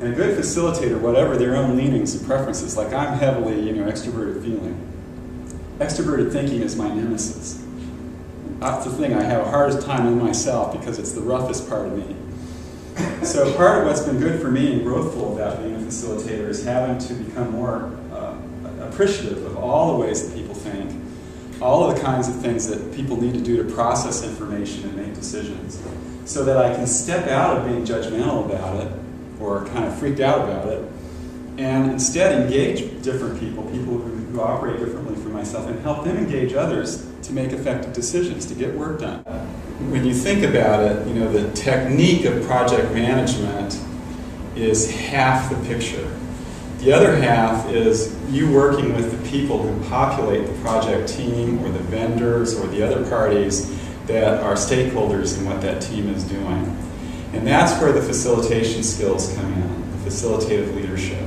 And a good facilitator, whatever their own leanings and preferences, like I'm heavily, extroverted feeling. Extroverted thinking is my nemesis. That's the thing, I have a hardest time in myself because it's the roughest part of me. So part of what's been good for me and growthful about being a facilitator is having to become more appreciative of all the ways that people think, all of the kinds of things that people need to do to process information and make decisions, so that I can step out of being judgmental about it or kind of freaked out about it, and instead engage different people who operate differently from myself, and help them engage others to make effective decisions, to get work done. When you think about it, the technique of project management is half the picture. The other half is you working with the people who populate the project team, or the vendors, or the other parties that are stakeholders in what that team is doing. And that's where the facilitation skills come in, the facilitative leadership.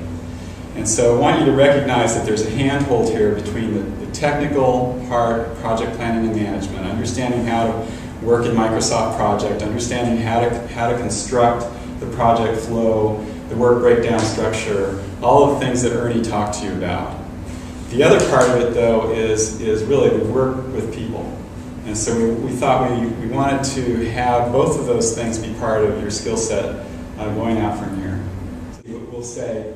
And so I want you to recognize that there's a handhold here between the technical part of project planning and management, understanding how to work in Microsoft Project, understanding how to construct the project flow, the work breakdown structure, all of the things that Ernie talked to you about. The other part of it, though, is really the work with people. And so we thought we wanted to have both of those things be part of your skill set going out from here. So we'll say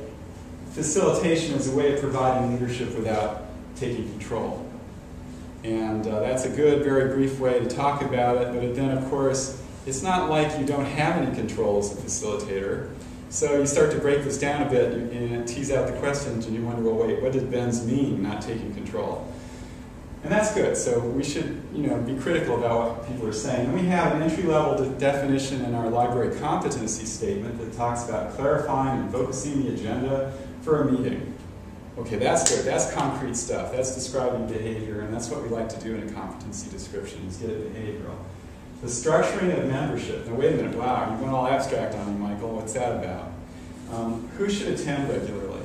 facilitation is a way of providing leadership without taking control. And that's a good, very brief way to talk about it, but then, of course, it's not like you don't have any control as a facilitator. So you start to break this down a bit and tease out the questions, and you wonder, well, wait, what did Ben's mean, not taking control? And that's good. So we should, be critical about what people are saying. And we have an entry-level definition in our library competency statement that talks about clarifying and focusing the agenda for a meeting. Okay, that's good. That's concrete stuff. That's describing behavior, and that's what we like to do in a competency description, is get it behavioral. The structuring of membership. Now, wait a minute. Wow, you went all abstract on me, Michael. What's that about? Who should attend regularly?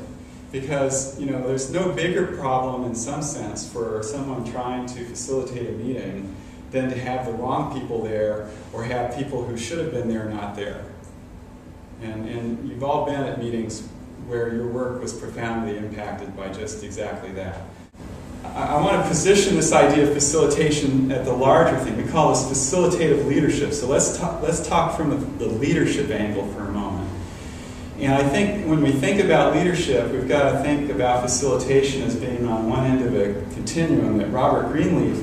Because, there's no bigger problem in some sense for someone trying to facilitate a meeting than to have the wrong people there, or have people who should have been there not there. And you've all been at meetings where your work was profoundly impacted by just exactly that. I want to position this idea of facilitation at the larger thing. We call this facilitative leadership. So let's talk from the leadership angle for a moment. And I think when we think about leadership, we've got to think about facilitation as being on one end of a continuum that Robert Greenleaf,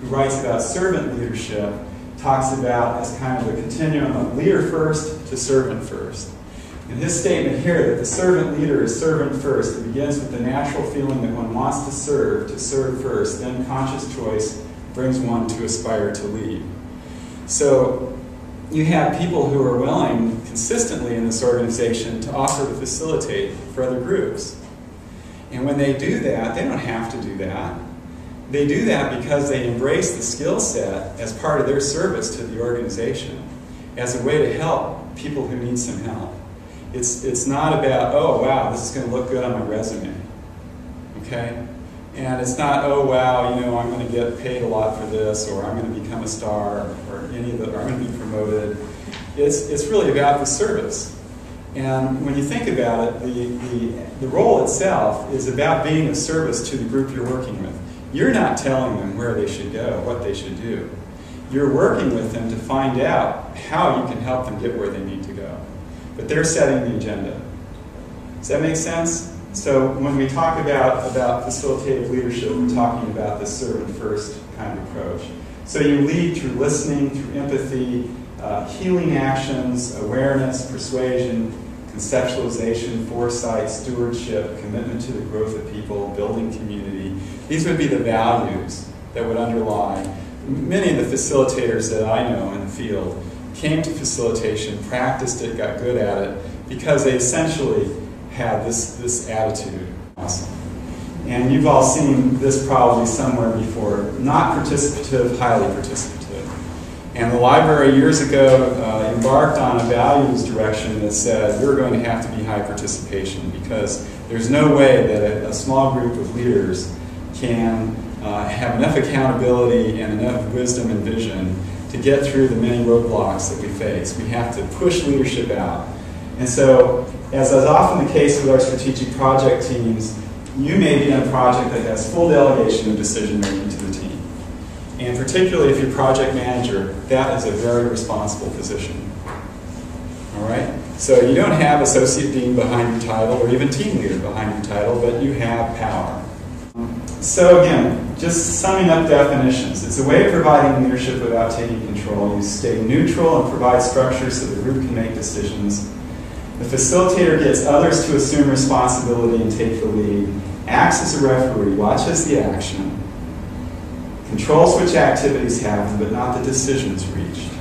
who writes about servant leadership, talks about as kind of a continuum of leader first to servant first. And his statement here that the servant leader is servant first, it begins with the natural feeling that one wants to serve first, then conscious choice brings one to aspire to lead. So you have people who are willing consistently in this organization to offer to facilitate for other groups. And when they do that, they don't have to do that. They do that because they embrace the skill set as part of their service to the organization, as a way to help people who need some help. It's not about, oh, wow, this is going to look good on my resume, okay? And it's not, oh, wow, I'm going to get paid a lot for this, or I'm going to become a star, or I'm going to be promoted. It's really about the service. And when you think about it, the role itself is about being of service to the group you're working with. You're not telling them where they should go, what they should do. You're working with them to find out how you can help them get where they need to go. But they're setting the agenda. Does that make sense? So when we talk about facilitative leadership, we're talking about the servant-first kind of approach. So you lead through listening, through empathy, healing actions, awareness, persuasion, conceptualization, foresight, stewardship, commitment to the growth of people, building community. These would be the values that would underlie. Many of the facilitators that I know in the field came to facilitation, practiced it, got good at it, because they essentially had this attitude. Awesome. And you've all seen this probably somewhere before. Not participative, highly participative. And the library years ago embarked on a values direction that said we're going to have to be high participation, because there's no way that a small group of leaders can have enough accountability and enough wisdom and vision to get through the many roadblocks that we face. We have to push leadership out. And so, as is often the case with our strategic project teams, you may be on a project that has full delegation of decision making to the team. And particularly if you're project manager, that is a very responsible position. All right? So you don't have associate dean behind your title or even team leader behind your title, but you have power. So again, just summing up definitions. It's a way of providing leadership without taking control. You stay neutral and provide structure so the group can make decisions. The facilitator gets others to assume responsibility and take the lead, acts as a referee, watches the action, controls which activities happen but not the decisions reached,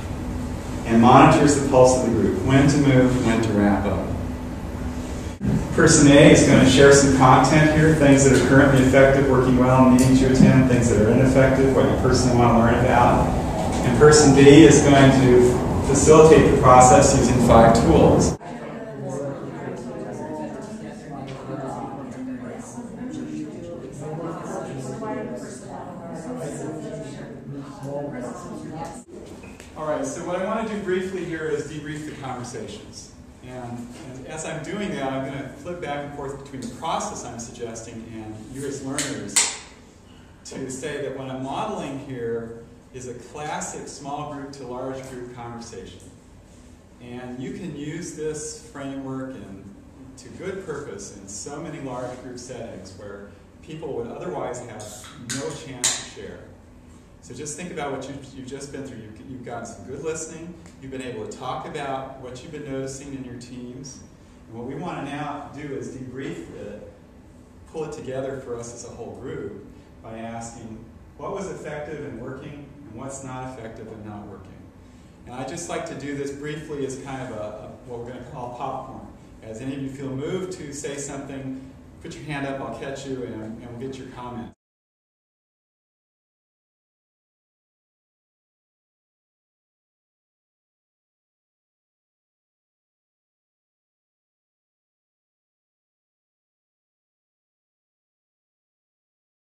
and monitors the pulse of the group, when to move, when to wrap up. Person A is going to share some content here, things that are currently effective, working well in meetings you attend, things that are ineffective, what you personally want to learn about. And person B is going to facilitate the process using 5 tools. All right, so what I want to do briefly here is debrief the conversations. And as I'm doing that, I'm going to flip back and forth between the process I'm suggesting and you as learners to say that what I'm modeling here is a classic small group to large group conversation. And you can use this framework to good purpose in so many large group settings where people would otherwise have no chance to share. So just think about what you've just been through. You've gotten some good listening. You've been able to talk about what you've been noticing in your teams. And what we want to now do is debrief it, pull it together for us as a whole group by asking what was effective and working and what's not effective and not working. And I just like to do this briefly as kind of what we're going to call popcorn. As any of you feel moved to say something, put your hand up, I'll catch you, and we'll get your comment.